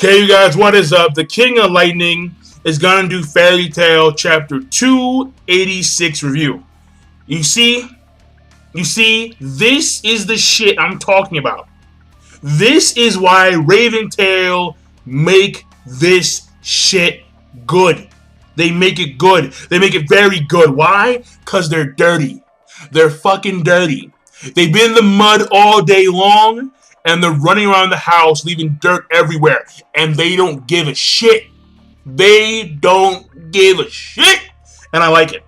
Okay, you guys, what is up? The King of Lightning is gonna do Fairy Tail Chapter 286 review. You see, this is the shit I'm talking about. This is why Raven Tail make this shit good. They make it good. They make it very good. Why? Because they're dirty. They're fucking dirty. They've been in the mud all day long, and they're running around the house leaving dirt everywhere, and they don't give a shit. They don't give a shit, and I like it.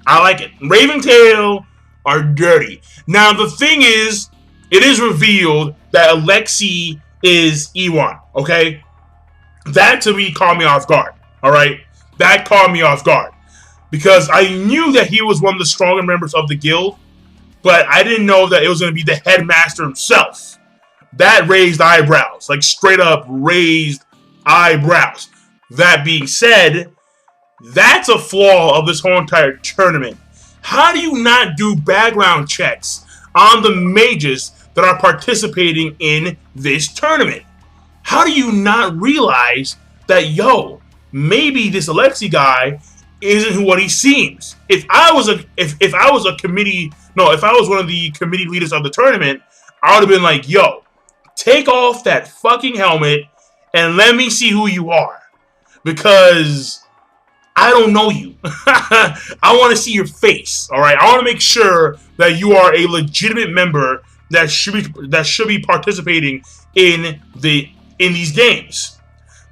I like it. Raven Tail are dirty. Now, the thing is, it is revealed that Alexei is Ewan, okay? That, to me, caught me off guard, all right? That caught me off guard. Because I knew that he was one of the stronger members of the guild, but I didn't know that it was going to be the headmaster himself. That raised eyebrows. Like, straight up raised eyebrows. That being said, that's a flaw of this whole entire tournament. How do you not do background checks on the mages that are participating in this tournament? How do you not realize that, yo, maybe this Alexei guy isn't what he seems? If I was one of the committee leaders of the tournament, I would have been like, yo, take off that fucking helmet and let me see who you are. Because I don't know you. I want to see your face, all right? I want to make sure that you are a legitimate member that should be participating in these games.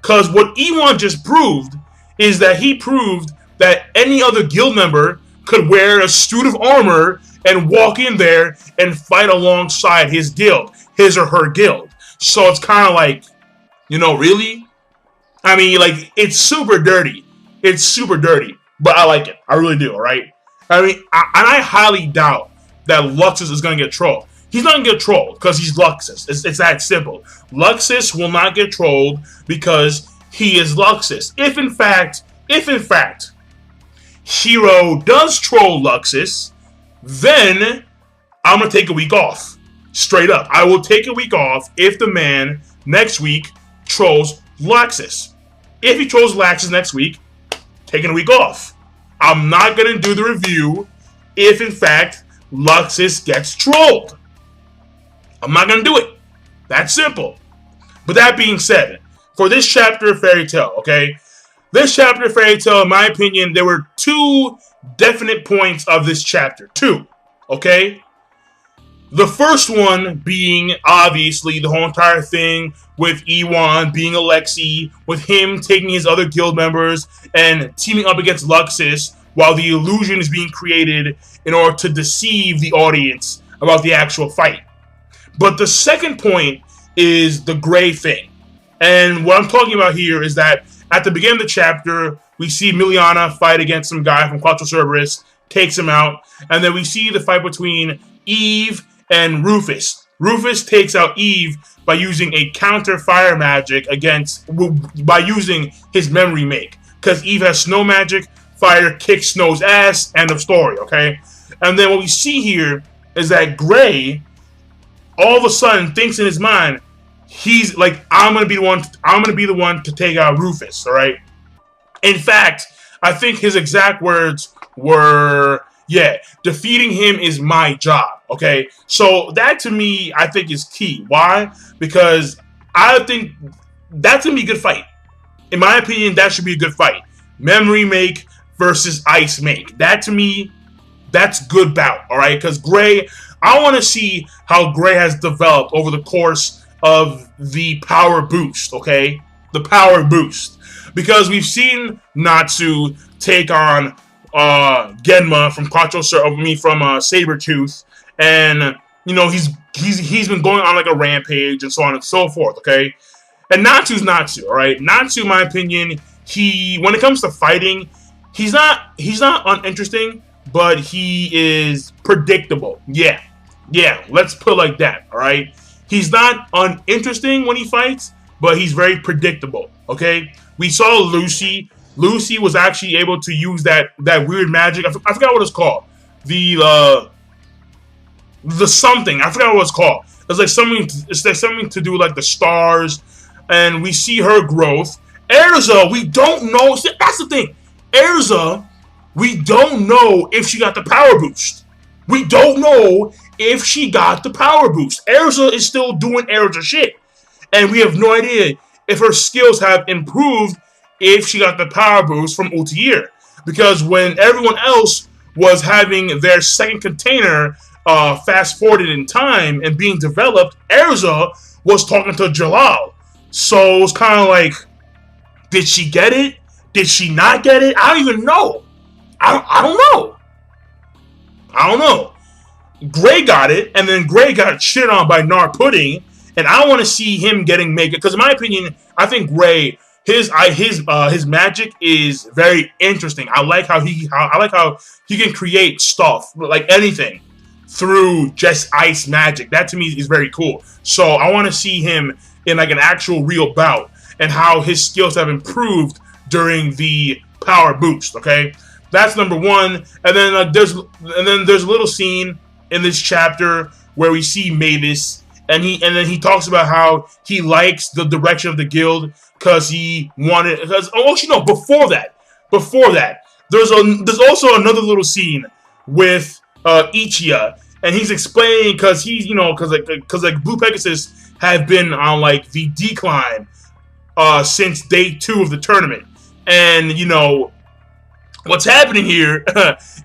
Because what Ewan just proved is that he proved that any other guild member could wear a suit of armor and walk in there and fight alongside his guild, his or her guild. So it's kind of like, you know, really? I mean, like, it's super dirty. It's super dirty, but I like it. I really do, all right? I mean, I highly doubt that Luxus is going to get trolled. He's not going to get trolled because he's Luxus. It's that simple. Luxus will not get trolled because he is Luxus. If in fact, Hero does troll Luxus, then I'm going to take a week off. Straight up. I will take a week off if the man next week trolls Luxus. If he trolls Luxus next week, taking a week off. I'm not going to do the review if, in fact, Luxus gets trolled. I'm not going to do it. That's simple. But that being said, for this chapter of Fairy Tail, okay? This chapter of Fairy Tail, in my opinion, there were two definite points of this chapter. Two, okay? The first one being, obviously, the whole entire thing with Ewan being Alexei, with him taking his other guild members and teaming up against Luxus while the illusion is being created in order to deceive the audience about the actual fight. But the second point is the Gray thing. And what I'm talking about here is that at the beginning of the chapter, we see Miliana fight against some guy from Quattro Cerberus, takes him out, and then we see the fight between Eve and Rufus. Rufus takes out Eve by using a counter fire magic by using his memory make. Because Eve has snow magic, fire kicks Snow's ass, end of story, okay? And then what we see here is that Gray all of a sudden thinks in his mind, he's like, I'm gonna be the one to take out Rufus, alright? In fact, I think his exact words were, yeah, defeating him is my job, okay? So that to me, I think is key. Why? Because I think that's going to be a good fight. In my opinion, that should be a good fight. Memory make versus ice make. That to me, that's good bout, all right? Because Gray, I want to see how Gray has developed over the course of the power boost, okay? The power boost. Because we've seen Natsu take on Genma from Sabretooth, and you know he's been going on like a rampage and so on and so forth, okay? And Natsu's Natsu, all right? Natsu, in my opinion, when it comes to fighting, he's not uninteresting, but he is predictable. Yeah, let's put it like that, all right? He's not uninteresting when he fights, but he's very predictable, okay? We saw Lucy. Lucy was actually able to use that weird magic. I forgot what it's called. The something. I forgot what it's called. It's like something to do like the stars. and we see her growth. Erza, we don't know. That's the thing. Erza, we don't know if she got the power boost. We don't know if she got the power boost. Erza is still doing Erza shit. And we have no idea if her skills have improved if she got the power boost from Ultier. Because when everyone else was having their second container fast forwarded in time and being developed, Erza was talking to Jalal. So it was kind of like, did she get it? Did she not get it? I don't even know. I don't know. Gray got it, and then Gray got shit on by Nar Pudding, and I want to see him getting Mega, because in my opinion, I think Gray, his magic is very interesting. I like how he can create stuff, like anything, through just ice magic. That to me is very cool. So I want to see him in like an actual real bout, and how his skills have improved during the power boost. Okay, that's number one. And then there's a little scene in this chapter where we see Mavis, and then he talks about how he likes the direction of the guild because he wanted. Before that, there's also another little scene with Ichiya, and he's explaining because Blue Pegasus have been on like the decline since day 2 of the tournament, and what's happening here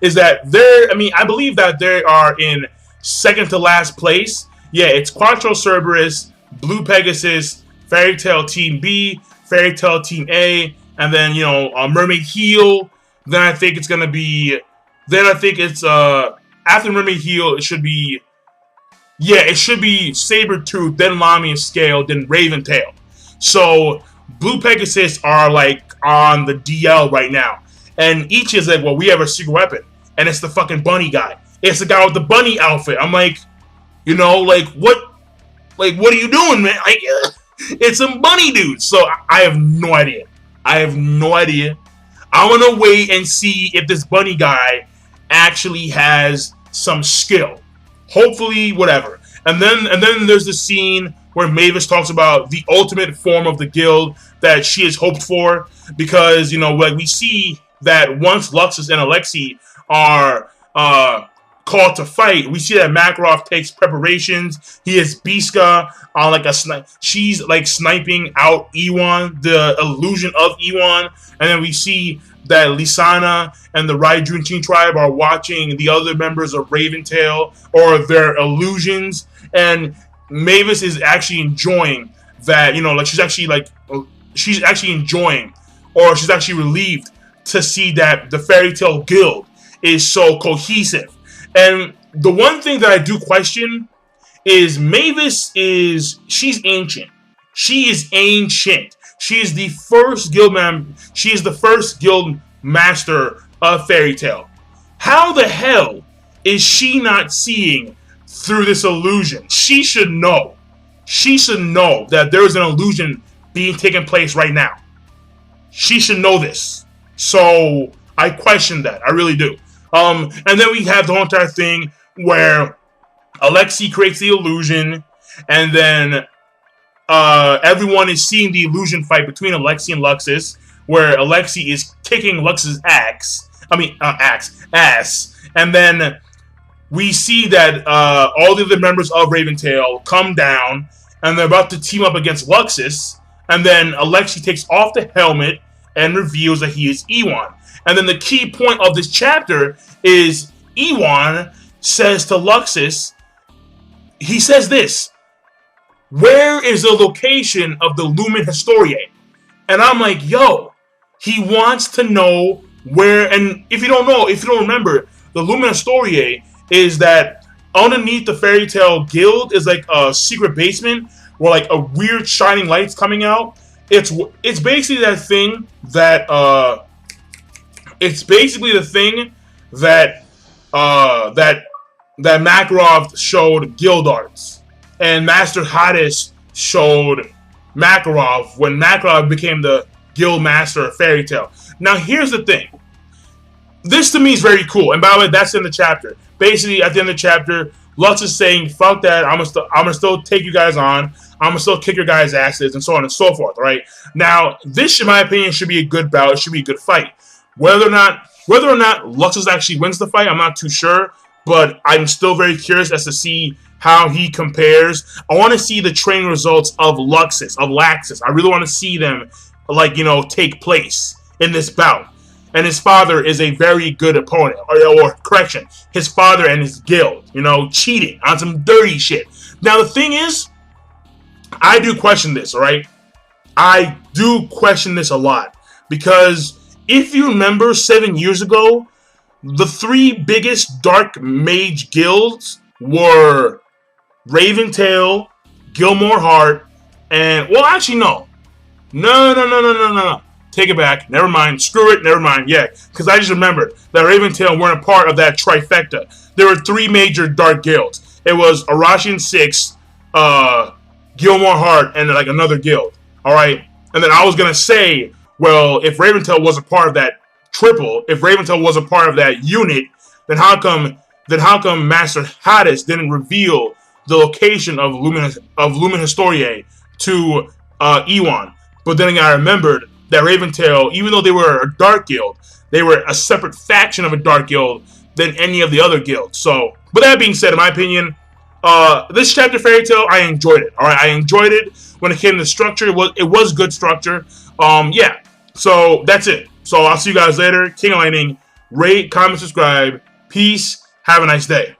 is that I believe that they are in second to last place. Yeah, it's Quattro Cerberus, Blue Pegasus, Fairy Tail Team B, Fairy Tail Team A, and then Mermaid Heel. Then I think it's after Mermaid Heel, it should be Sabretooth, then Lamy and Scale, then Raven Tail. So Blue Pegasus are like on the DL right now. And each is like, well, we have a secret weapon. And it's the fucking bunny guy. It's the guy with the bunny outfit. I'm like, what are you doing, man? Like, it's some bunny dudes. So I have no idea. I want to wait and see if this bunny guy actually has some skill. Hopefully, whatever. And then there's the scene where Mavis talks about the ultimate form of the guild that she has hoped for. Because, we see that once Luxus and Alexei are called to fight, we see that Makarov takes preparations. He has Biska on like a snipe. She's like sniping out Ewan, the illusion of Ewan. And then we see that Lisana and the Raijunchi tribe are watching the other members of Raventail or their illusions. And Mavis is actually enjoying that, she's actually enjoying, or she's actually relieved to see that the Fairy Tail Guild is so cohesive. And the one thing that I do question is she's ancient. She is ancient. She is the first guild master of Fairy Tail. How the hell is she not seeing through this illusion? She should know. She should know that there is an illusion being taken place right now. She should know this. So I question that. I really do. And then we have the whole entire thing where Alexei creates the illusion, and then everyone is seeing the illusion fight between Alexei and Luxus, where Alexei is kicking Luxus' ass. And then we see that all the other members of Raventail come down, and they're about to team up against Luxus. And then Alexei takes off the helmet and reveals that he is Ewan. And then the key point of this chapter is Ewan says to Luxus, he says this: where is the location of the Lumen Historiae? And I'm like, yo, he wants to know where. And if you don't remember, the Lumen Historiae is that underneath the Fairy Tail Guild is like a secret basement where like a weird shining light's coming out. It's basically that thing that that Makarov showed Guild Arts, and Master Hades showed Makarov when Makarov became the Guild Master of Fairy Tail. Now here's the thing. This to me is very cool, and by the way, that's in the chapter. Basically, at the end of the chapter, Lux is saying, "Fuck that! I'm gonna still take you guys on. I'm gonna still kick your guys' asses, and so on and so forth. Right now, this, in my opinion, should be a good bout. It should be a good fight. Whether or not Luxus actually wins the fight, I'm not too sure, but I'm still very curious as to see how he compares. I want to see the training results of Laxus. I really want to see them, like, take place in this bout. And his father is a very good opponent, or correction, his father and his guild, cheating on some dirty shit. Now, the thing is, I do question this, all right? I do question this a lot, because if you remember 7 years ago, the 3 biggest Dark Mage guilds were Raventail, Gilmore Heart, and, well, actually, no. No. Take it back. Never mind. Screw it. Never mind. Yeah, because I just remembered that Raventail weren't a part of that trifecta. There were 3 major Dark guilds. It was Arashian 6, Gilmore Heart, and like another guild. All right? And then I was going to say, well, if Raventail was a part of that triple, if Raventail was a part of that unit, then how come Master Hades didn't reveal the location of Lumen Historiae to Ewan? But then I remembered that Raventail, even though they were a Dark Guild, they were a separate faction of a Dark Guild than any of the other guilds. So, but that being said, in my opinion, this chapter Fairy Tail, I enjoyed it. All right, I enjoyed it when it came to structure. It was good structure. Yeah. So that's it. So I'll see you guys later. King of Lightning. Rate, comment, subscribe. Peace. Have a nice day.